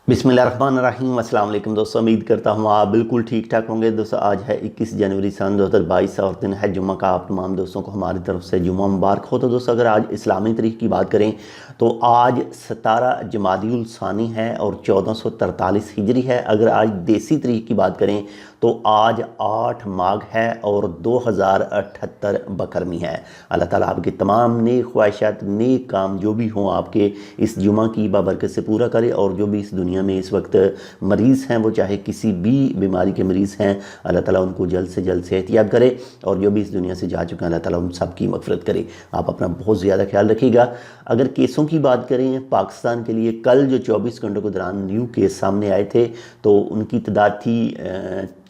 बिस्मिल्लाहिर्रहमानिर्रहीम। अस्सलाम वालेकुम दोस्तों, उम्मीद करता हूँ आप बिल्कुल ठीक ठाक होंगे। दोस्तों आज है 21 जनवरी सन 2022 और दिन है जुम्मा का। आप तमाम दोस्तों को हमारी तरफ से जुम्मा मुबारक हो। तो दोस्तों अगर आज इस्लामी तारीख की बात करें तो आज 17 जमादिउल सानी है और 1443 हिजरी है। अगर आज देसी तारीख की बात करें तो आज 8 माघ है और 2078 बकरमी है। अल्लाह ताला आपकी तमाम नेक ख्वाहिशात, नेक काम जो भी हों आपके इस जुमा की बाबरकत से पूरा करे। और जो भी इस दुनिया में इस वक्त मरीज़ हैं, वो चाहे किसी भी बीमारी के मरीज़ हैं, अल्लाह ताला उनको जल्द से जल्द सेहतियाब करे। और जो भी इस दुनिया से जा चुके हैं, अल्लाह ताला उन सब की मग़फ़िरत करे। आप अपना बहुत ज़्यादा ख्याल रखिएगा। अगर केसों की बात करें पाकिस्तान के लिए, कल जो 24 घंटों के दौरान न्यू केस सामने आए थे तो उनकी तादाद थी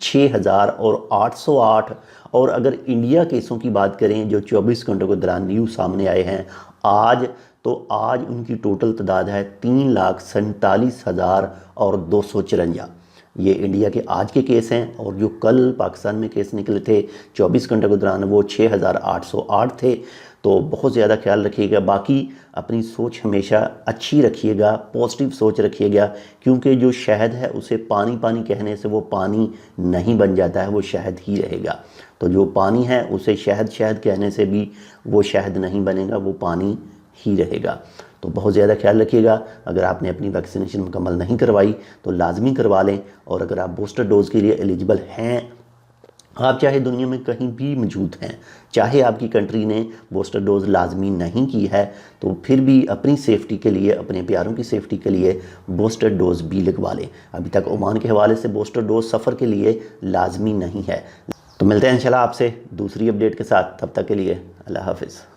6808। और अगर इंडिया केसों की बात करें जो 24 घंटों के दौरान न्यू सामने आए हैं आज, तो आज उनकी टोटल तादाद है 3,47,254। ये इंडिया के आज के केस हैं। और जो कल पाकिस्तान में केस निकले थे 24 घंटे के दौरान वो 6,808 थे। तो बहुत ज़्यादा ख्याल रखिएगा। बाकी अपनी सोच हमेशा अच्छी रखिएगा, पॉजिटिव सोच रखिएगा, क्योंकि जो शहद है उसे पानी पानी कहने से वो पानी नहीं बन जाता है, वो शहद ही रहेगा। तो जो पानी है उसे शहद शहद कहने से भी वो शहद नहीं बनेगा, वो पानी ही रहेगा। तो बहुत ज़्यादा ख्याल रखिएगा। अगर आपने अपनी वैक्सीनेशन मुकम्मल नहीं करवाई तो लाजमी करवा लें। और अगर आप बूस्टर डोज़ के लिए एलिजिबल हैं, आप चाहे दुनिया में कहीं भी मौजूद हैं, चाहे आपकी कंट्री ने बूस्टर डोज़ लाजमी नहीं की है, तो फिर भी अपनी सेफ़्टी के लिए, अपने प्यारों की सेफ़्टी के लिए बूस्टर डोज़ भी लगवा लें। अभी तक ओमान के हवाले से बूस्टर डोज़ सफ़र के लिए लाजमी नहीं है। तो मिलते हैं इंशाल्लाह आपसे दूसरी अपडेट के साथ। तब तक के लिए अल्लाह हाफ़िज़।